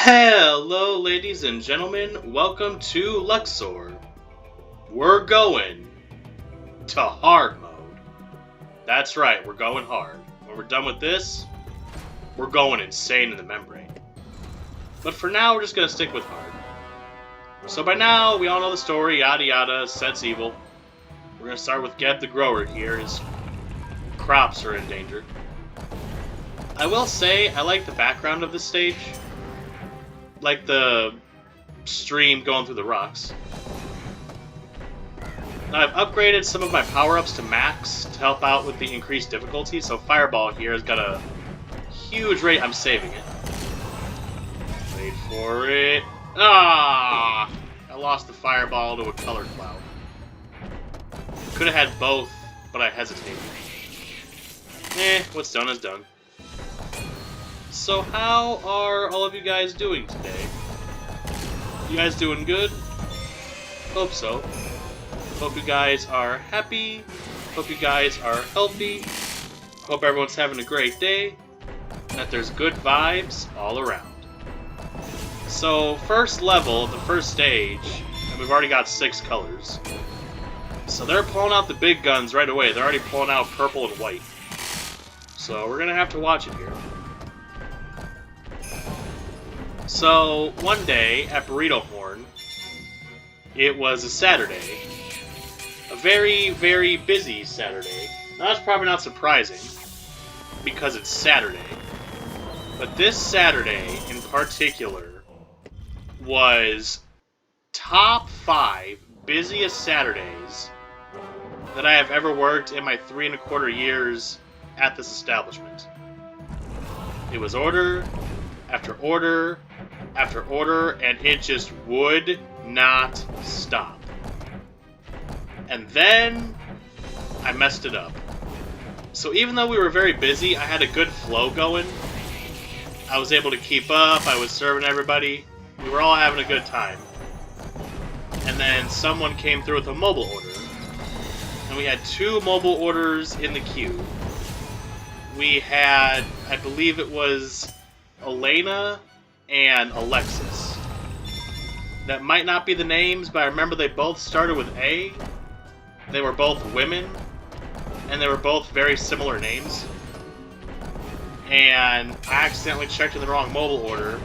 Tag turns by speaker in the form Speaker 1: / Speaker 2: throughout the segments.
Speaker 1: Hello, ladies and gentlemen. Welcome to Luxor. We're going to hard mode. That's right, we're going hard. When we're done with this, we're going insane in the membrane. But for now, we're just going to stick with hard. So by now, we all know the story, yada yada, Set's evil. We're going to start with Geb the Grower here. His crops are in danger. I will say, I like the background of this stage. Like the stream going through the rocks. Now I've upgraded some of my power-ups to max to help out with the increased difficulty, so Fireball here has got a huge rate. I'm saving it. Wait for it. Ah! I lost the Fireball to a color cloud. Could have had both, but I hesitated. What's done is done. So how are all of you guys doing today? You guys doing good? Hope so. Hope you guys are happy. Hope you guys are healthy. Hope everyone's having a great day. And that there's good vibes all around. So first level, the first stage, and we've already got 6 colors. So they're pulling out the big guns right away. They're already pulling out purple and white. So we're gonna have to watch it here. So, one day at Burrito Horn, it was a Saturday. A very, very busy Saturday. Now, that's probably not surprising, because it's Saturday. But this Saturday, in particular, was top 5 busiest Saturdays that I have ever worked in my 3¼ years at this establishment. It was order after order after order, and it just would not stop. And then I messed it up. So even though we were very busy, I had a good flow going. I was able to keep up, I was serving everybody. We were all having a good time. And then someone came through with a mobile order. And we had 2 mobile orders in the queue. We had, I believe it was Elena and Alexis. That might not be the names, but I remember they both started with A. They were both women, and they were both very similar names. And I accidentally checked in the wrong mobile order,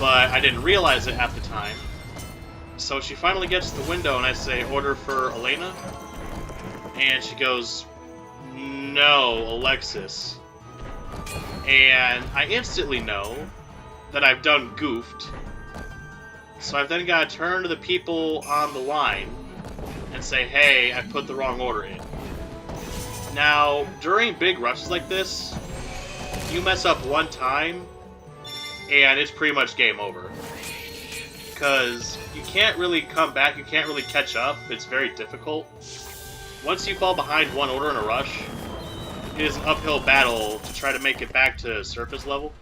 Speaker 1: but I didn't realize it at the time. So she finally gets to the window, and I say, "Order for Elena?" And she goes, "No, Alexis." And I instantly know that I've done goofed. So I've then got to turn to the people on the line and say, "Hey, I put the wrong order in." Now, during big rushes like this, you mess up one time, and it's pretty much game over. Because you can't really come back, you can't really catch up, it's very difficult. Once you fall behind one order in a rush, it is an uphill battle to try to make it back to surface level.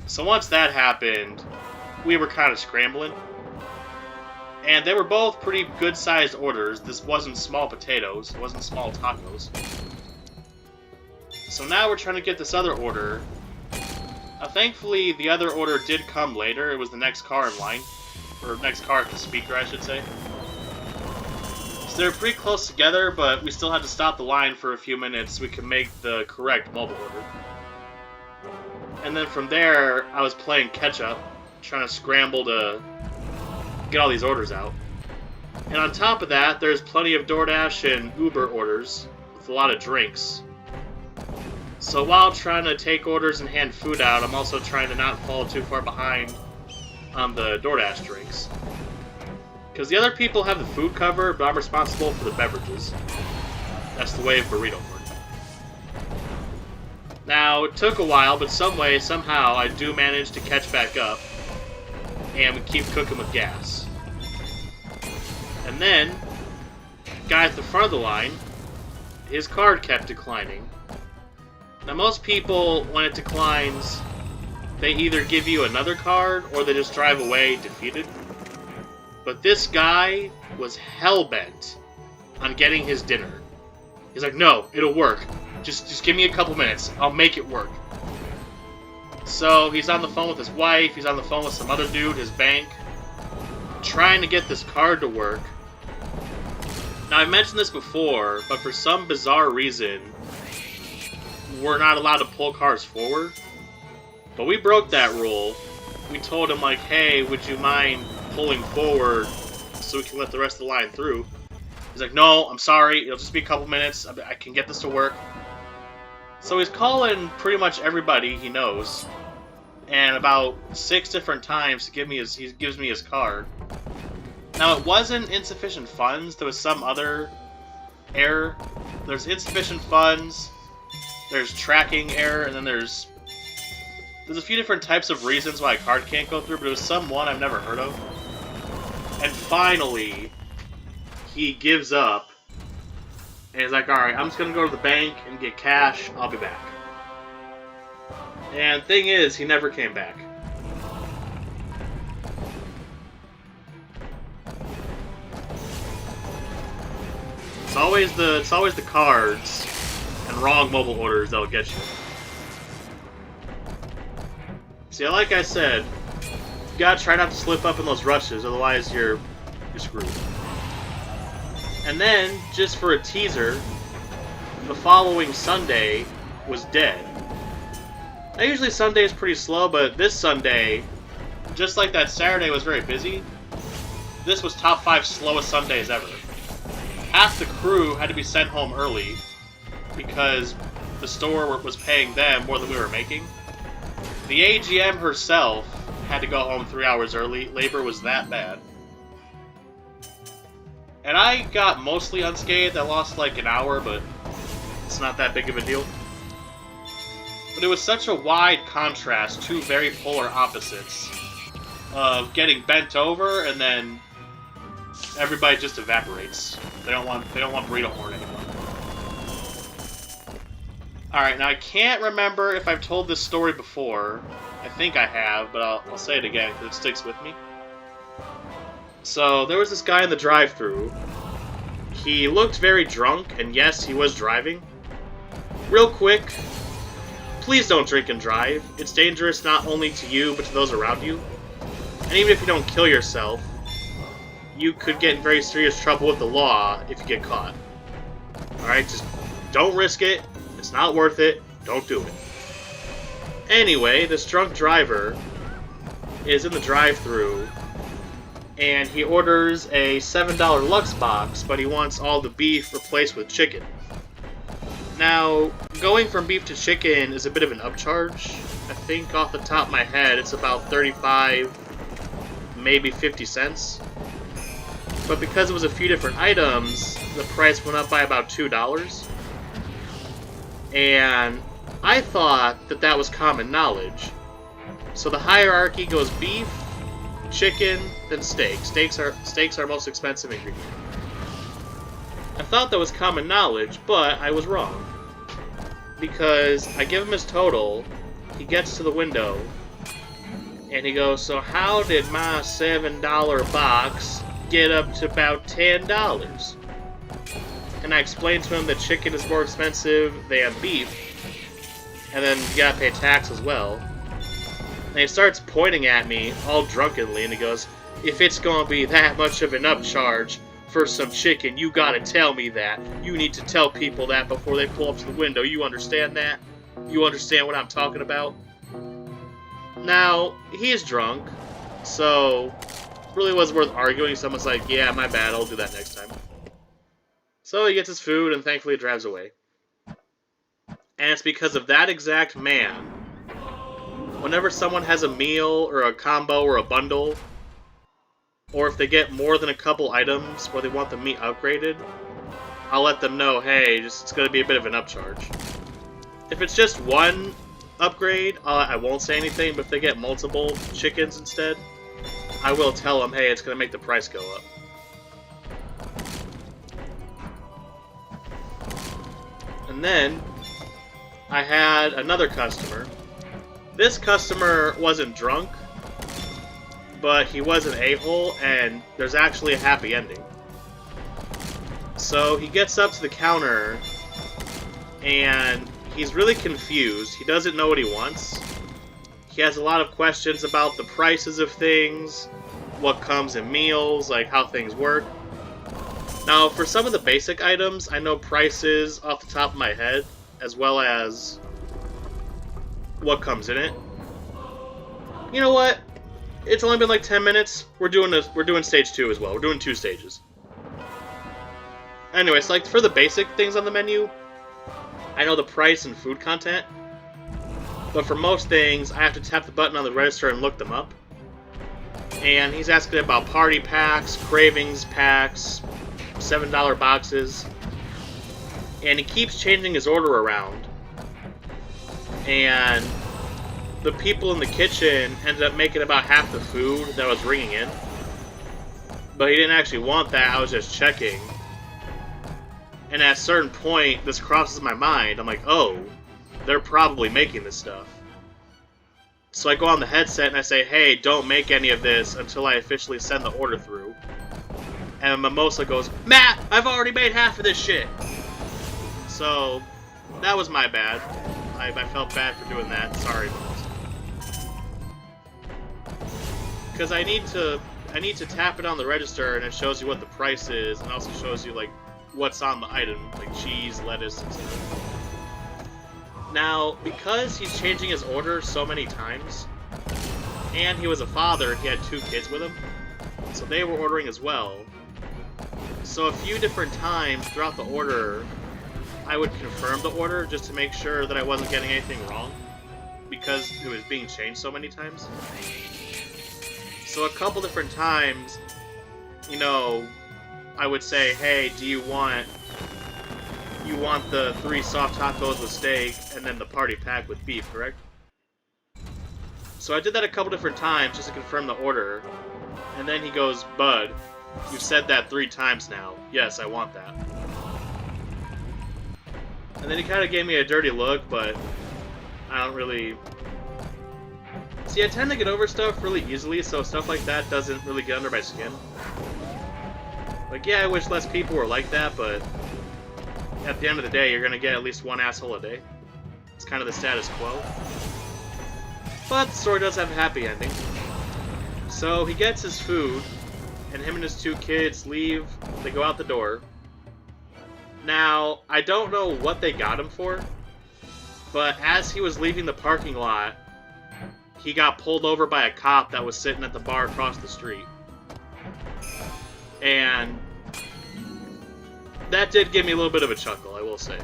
Speaker 1: So once that happened, we were kind of scrambling. And they were both pretty good-sized orders. This wasn't small potatoes, it wasn't small tacos. So now we're trying to get this other order. Thankfully, the other order did come later. It was the next car in line. Or next car at the speaker, I should say. So they're pretty close together, but we still had to stop the line for a few minutes so we could make the correct mobile order. And then from there, I was playing catch-up, trying to scramble to get all these orders out. And on top of that, there's plenty of DoorDash and Uber orders with a lot of drinks. So while trying to take orders and hand food out, I'm also trying to not fall too far behind on the DoorDash drinks. Because the other people have the food cover, but I'm responsible for the beverages. That's the way of Burrito Horn. Now, it took a while, but some way, somehow, I do manage to catch back up, and we keep cooking with gas. And then, guy at the front of the line, his card kept declining. Now, most people, when it declines, they either give you another card, or they just drive away defeated. But this guy was hell-bent on getting his dinner. He's like, "No, it'll work. Just give me a couple minutes. I'll make it work." So he's on the phone with his wife, he's on the phone with some other dude, his bank, trying to get this card to work. Now, I mentioned this before, but for some bizarre reason, we're not allowed to pull cars forward. But we broke that rule. We told him, like, hey, would you mind pulling forward so we can let the rest of the line through? He's like, no, I'm sorry, it'll just be a couple minutes, I can get this to work. So he's calling pretty much everybody he knows, and about 6 different times he gives me his card. Now, it wasn't insufficient funds, there was some other error. There's insufficient funds, there's tracking error, and then there's a few different types of reasons why a card can't go through, but it was some one I've never heard of. And finally, he gives up, and he's like, alright, I'm just gonna go to the bank and get cash, I'll be back. And thing is, he never came back. It's always the cards and wrong mobile orders that'll get you. See, like I said, you gotta try not to slip up in those rushes, otherwise you're screwed. And then, just for a teaser, the following Sunday was dead. Now, usually Sunday is pretty slow, but this Sunday, just like that Saturday was very busy, this was top 5 slowest Sundays ever. Half the crew had to be sent home early because the store was paying them more than we were making. The AGM herself had to go home 3 hours early. Labor was that bad. And I got mostly unscathed. I lost like an hour, but it's not that big of a deal. But it was such a wide contrast, two very polar opposites of getting bent over and then everybody just evaporates. They don't want burrito horn anymore. Alright, now I can't remember if I've told this story before. I think I have, but I'll say it again because it sticks with me. So, there was this guy in the drive-thru. He looked very drunk, and yes, he was driving. Real quick, please don't drink and drive. It's dangerous not only to you, but to those around you. And even if you don't kill yourself, you could get in very serious trouble with the law if you get caught. Alright, just don't risk it. It's not worth it. Don't do it. Anyway, this drunk driver is in the drive-thru, and he orders a $7 Lux box, but he wants all the beef replaced with chicken. Now, going from beef to chicken is a bit of an upcharge. I think off the top of my head, it's about 35, maybe 50 cents. But because it was a few different items, the price went up by about $2. And I thought that that was common knowledge. So the hierarchy goes beef, chicken, then steak. Steaks are most expensive ingredient. I thought that was common knowledge, but I was wrong. Because I give him his total, he gets to the window, and he goes, so how did my $7 box get up to about $10? And I explained to him that chicken is more expensive than beef, and then you gotta pay tax as well. And he starts pointing at me, all drunkenly, and he goes, if it's gonna be that much of an upcharge for some chicken, you gotta tell me that. You need to tell people that before they pull up to the window. You understand that? You understand what I'm talking about? Now, he's drunk, so really wasn't worth arguing. Someone's like, yeah, my bad, I'll do that next time. So he gets his food and thankfully drives away. And it's because of that exact man, whenever someone has a meal or a combo or a bundle, or if they get more than a couple items where they want the meat upgraded, I'll let them know, hey, it's going to be a bit of an upcharge. If it's just one upgrade, I won't say anything, but if they get multiple chickens instead, I will tell them, hey, it's going to make the price go up. And then, I had another customer. This customer wasn't drunk, but he was an a-hole, and there's actually a happy ending. So he gets up to the counter, and he's really confused. He doesn't know what he wants. he has a lot of questions about the prices of things, what comes in meals, like how things work. Now, for some of the basic items, I know prices off the top of my head, as well as what comes in it. You know what? It's only been like 10 minutes. We're doing stage 2 as well. We're doing 2 stages. Anyways, like for the basic things on the menu, I know the price and food content. But for most things, I have to tap the button on the register and look them up. And he's asking about party packs, cravings packs, $7 boxes. And he keeps changing his order around. And the people in the kitchen ended up making about half the food that was ringing in. But he didn't actually want that, I was just checking. And at a certain point, this crosses my mind. I'm like, oh, they're probably making this stuff. So I go on the headset and I say, hey, don't make any of this until I officially send the order through. And Mimosa goes, Matt, I've already made half of this shit. So, that was my bad. I felt bad for doing that. Sorry, Mimosa. Because I need to tap it on the register and it shows you what the price is and also shows you, like, what's on the item, like cheese, lettuce, etc. Now, because he's changing his order so many times, and he was a father, he had 2 kids with him, so they were ordering as well. So a few different times throughout the order, I would confirm the order just to make sure that I wasn't getting anything wrong, because it was being changed so many times. So a couple different times, you know, I would say, hey, do you want the 3 soft tacos with steak and then the party pack with beef, correct? So I did that a couple different times just to confirm the order. And then he goes, Bud, you've said that 3 times now. Yes, I want that. And then he kind of gave me a dirty look, but I don't really... See, I tend to get over stuff really easily, so stuff like that doesn't really get under my skin. Like, yeah, I wish less people were like that, but at the end of the day, you're gonna get at least 1 asshole a day. It's kind of the status quo. But the story does have a happy ending. So he gets his food, and him and his 2 kids leave. They go out the door. Now, I don't know what they got him for, but as he was leaving the parking lot, he got pulled over by a cop that was sitting at the bar across the street. And that did give me a little bit of a chuckle, I will say.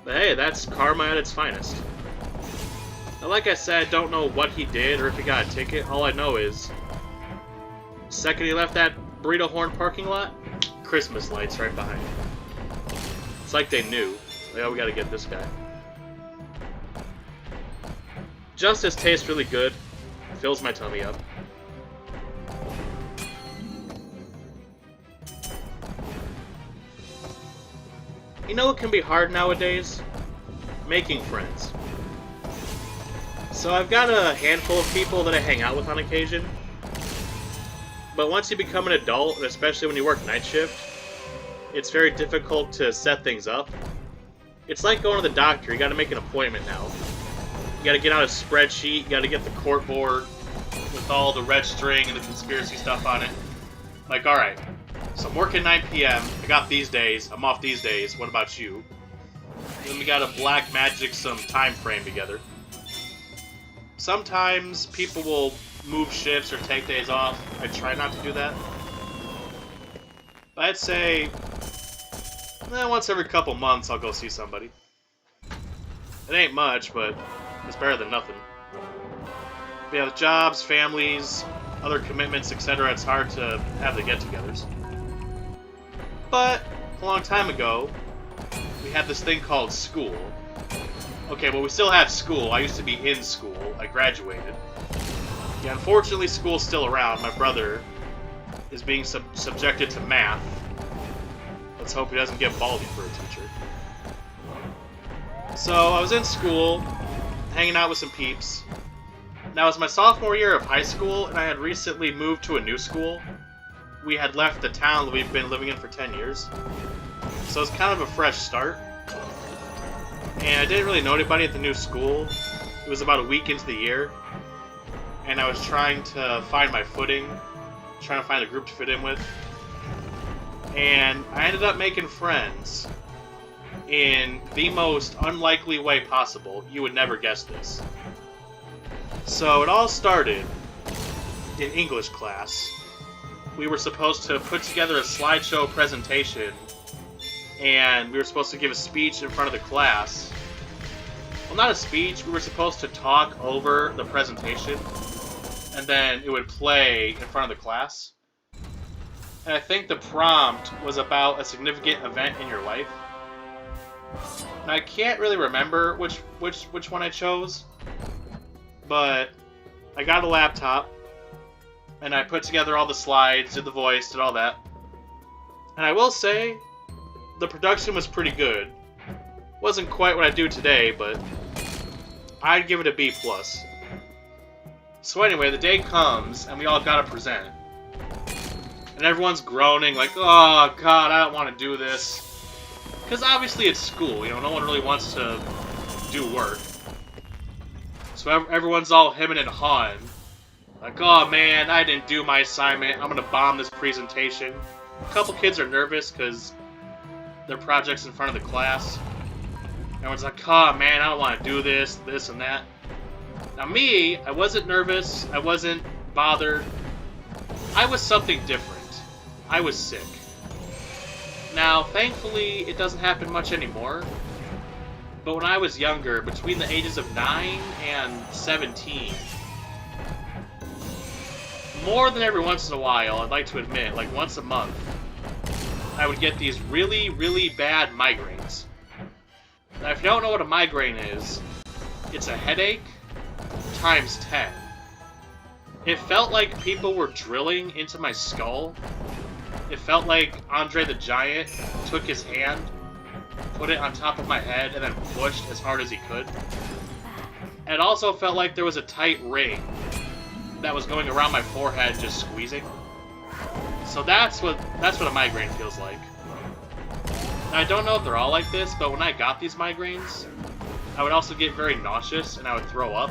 Speaker 1: But hey, that's karma at its finest. Now, like I said, I don't know what he did or if he got a ticket. All I know is, the second he left that Burrito Horn parking lot, Christmas lights right behind him. It's like they knew. Like, oh, we gotta get this guy. Justice tastes really good. Fills my tummy up. You know what can be hard nowadays? Making friends. So I've got a handful of people that I hang out with on occasion. But once you become an adult, and especially when you work night shift, it's very difficult to set things up. It's like going to the doctor. You gotta make an appointment now. You gotta get out a spreadsheet, you gotta get the court board with all the red string and the conspiracy stuff on it. Like, alright, so I'm working 9 p.m., I got these days, I'm off these days, what about you? Then we gotta black magic some time frame together. Sometimes people will move shifts or take days off. I try not to do that. But I'd say, once every couple months I'll go see somebody. It ain't much, but it's better than nothing. But yeah, jobs, families, other commitments, etc., it's hard to have the get-togethers. But a long time ago, we had this thing called school. Okay, well, we still have school. I used to be in school. I graduated. Yeah, unfortunately, school's still around. My brother is being subjected to math. Let's hope he doesn't get baldy for a teacher. So, I was in school, hanging out with some peeps. Now, it was my sophomore year of high school, and I had recently moved to a new school. We had left the town that we've been living in for 10 years. So, it's kind of a fresh start. And I didn't really know anybody at the new school. It was about a week into the year, and I was trying to find my footing, trying to find a group to fit in with, and I ended up making friends in the most unlikely way possible. You would never guess this. So it all started in English class. We were supposed to put together a slideshow presentation, and we were supposed to give a speech in front of the class. Well, not a speech, we were supposed to talk over the presentation, and then it would play in front of the class. And I think the prompt was about a significant event in your life. And I can't really remember which one I chose, but I got a laptop, and I put together all the slides, did the voice, did all that. And I will say, the production was pretty good. Wasn't quite what I do today, but I'd give it a B+. So anyway, the day comes, and we all gotta present. And everyone's groaning, like, oh god, I don't want to do this. Because obviously it's school, no one really wants to do work. So everyone's all hemming and hawing. Like, oh man, I didn't do my assignment, I'm gonna bomb this presentation. A couple kids are nervous because their project's in front of the class. Everyone's like, oh man, I don't want to do this, and that. Now me, I wasn't nervous, I wasn't bothered. I was something different. I was sick. Now, thankfully, it doesn't happen much anymore. But when I was younger, between the ages of 9 and 17, more than every once in a while, I'd like to admit, like once a month, I would get these really, really bad migraines. Now, if you don't know what a migraine is, it's a headache times 10. It felt like people were drilling into my skull. It felt like Andre the Giant took his hand, put it on top of my head, and then pushed as hard as he could. And it also felt like there was a tight ring that was going around my forehead, just squeezing. So that's what a migraine feels like. Now, I don't know if they're all like this, but when I got these migraines, I would also get very nauseous and I would throw up.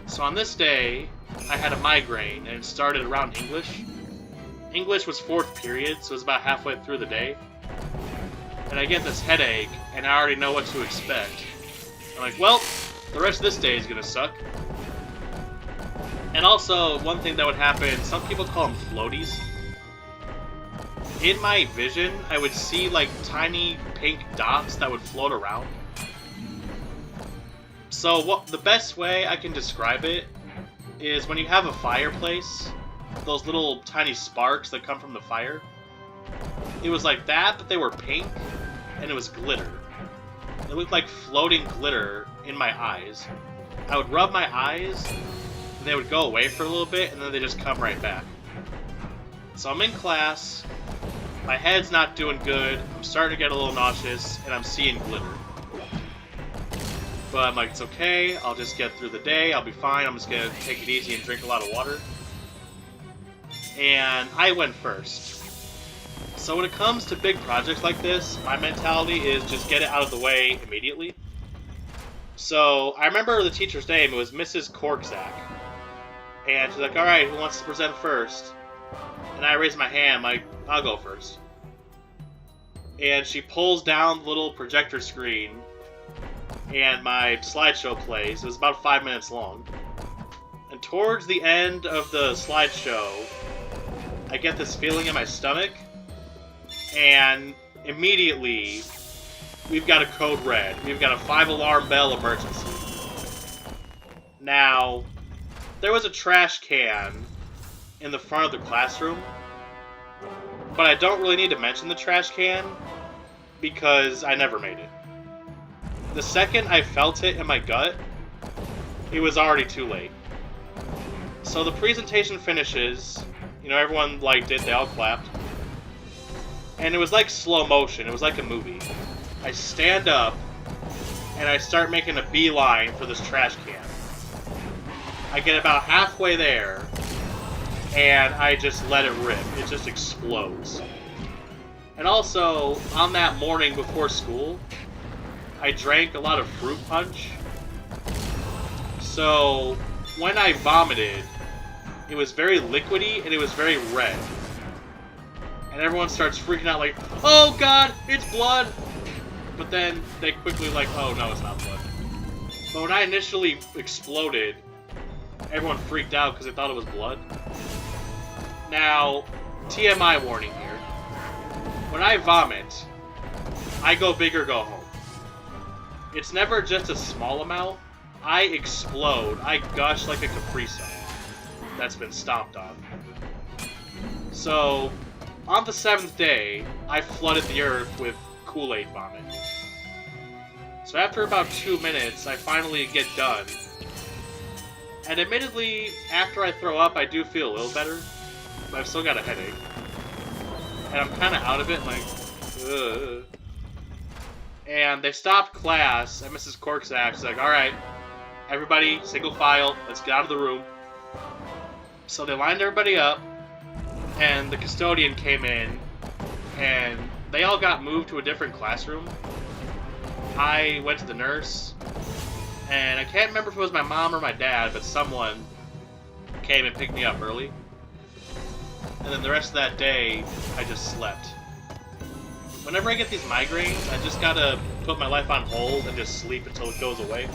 Speaker 1: So on this day, I had a migraine, and it started around English. English was 4th period, so it was about halfway through the day. And I get this headache, and I already know what to expect. I'm like, well, the rest of this day is gonna suck. And also, one thing that would happen, some people call them floaties. In my vision, I would see like tiny pink dots that would float around. So the best way I can describe it is when you have a fireplace, those little tiny sparks that come from the fire. It was like that, but they were pink, and it was glitter. It looked like floating glitter in my eyes. I would rub my eyes, and they would go away for a little bit, and then they just come right back. So I'm in class, my head's not doing good, I'm starting to get a little nauseous, and I'm seeing glitter. But I'm like, it's okay, I'll just get through the day, I'll be fine, I'm just gonna take it easy and drink a lot of water. And I went first. So when it comes to big projects like this, my mentality is just get it out of the way immediately. So I remember the teacher's name, it was Mrs. Korczak. And she's like, alright, who wants to present first? And I raised my hand, like, I'll go first. And she pulls down the little projector screen, and my slideshow plays. It was about 5 minutes long. And towards the end of the slideshow, I get this feeling in my stomach, and immediately, we've got a code red. We've got a 5-alarm bell emergency. Now, there was a trash can in the front of the classroom, but I don't really need to mention the trash can, because I never made it. The second I felt it in my gut, it was already too late. So the presentation finishes, everyone liked it, they all clapped. And it was like slow motion, it was like a movie. I stand up, and I start making a beeline for this trash can. I get about halfway there, and I just let it rip. It just explodes. And also, on that morning before school, I drank a lot of fruit punch, So, when I vomited, it was very liquidy and it was very red. And everyone starts freaking out like, oh god, it's blood! But then they quickly like, oh no, it's not blood. But when I initially exploded, everyone freaked out because they thought it was blood. Now, TMI warning here. When I vomit, I go big or go home. It's never just a small amount. I explode. I gush like a Capri Sun that's been stomped on. So, on the 7th day, I flooded the earth with Kool-Aid vomit. So after about 2 minutes, I finally get done. And admittedly, after I throw up, I do feel a little better. But I've still got a headache. And I'm kind of out of it, like, ugh. And they stopped class, and Mrs. Corksack's like, alright, everybody, single file, let's get out of the room. So they lined everybody up, and the custodian came in, and they all got moved to a different classroom. I went to the nurse, and I can't remember if it was my mom or my dad, but someone came and picked me up early. And then the rest of that day, I just slept. Whenever I get these migraines, I just gotta put my life on hold and just sleep until it goes away.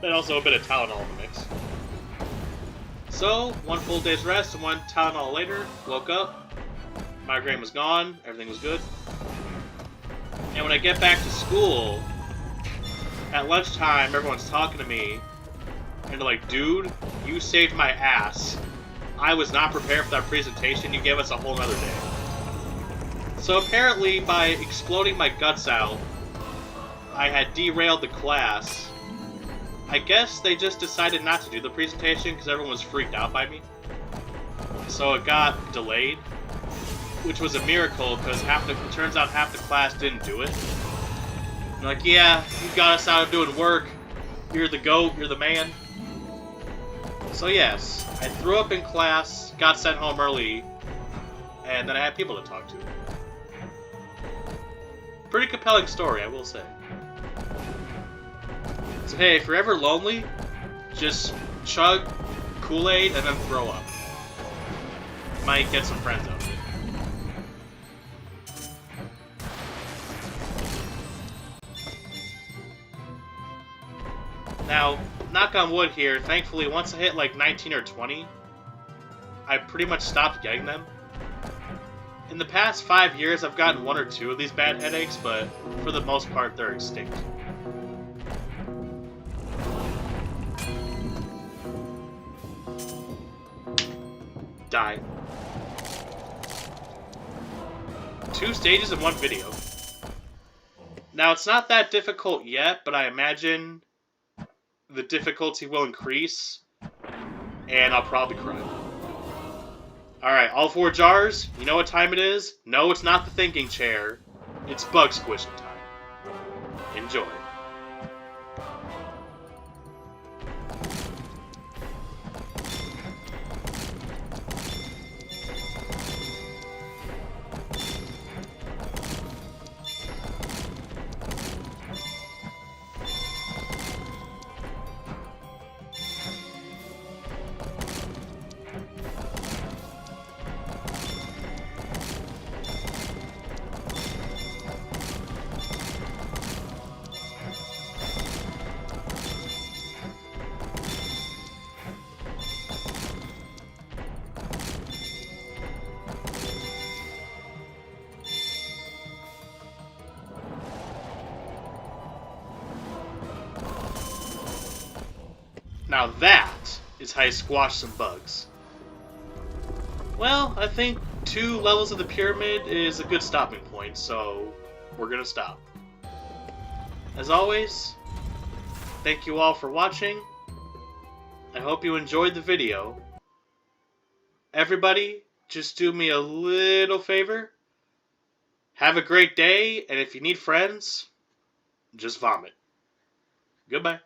Speaker 1: And also a bit of Tylenol in the mix. So, 1 full day's rest and 1 Tylenol later, woke up, migraine was gone, everything was good. And when I get back to school, at lunchtime, everyone's talking to me, and they're like, dude, you saved my ass. I was not prepared for that presentation, you gave us a whole nother day. So apparently, by exploding my guts out, I had derailed the class. I guess they just decided not to do the presentation because everyone was freaked out by me. So it got delayed, which was a miracle because it turns out half the class didn't do it. They're like, yeah, you got us out of doing work. You're the GOAT, you're the man. So yes, I threw up in class, got sent home early, and then I had people to talk to. Pretty compelling story, I will say. So hey, if you're ever lonely, just chug Kool-Aid and then throw up. Might get some friends out of it. Now, knock on wood here, thankfully once I hit like 19 or 20, I pretty much stopped getting them. In the past 5 years, I've gotten 1 or 2 of these bad headaches, but for the most part, they're extinct. Die. 2 stages in 1 video. Now, it's not that difficult yet, but I imagine the difficulty will increase, and I'll probably cry. Alright, all 4 jars, you know what time it is? No, it's not the thinking chair. It's bug squishing time. Enjoy. Now that is how you squash some bugs. Well, I think 2 levels of the pyramid is a good stopping point, so we're gonna stop. As always, thank you all for watching. I hope you enjoyed the video. Everybody, just do me a little favor. Have a great day, and if you need friends, just vomit. Goodbye.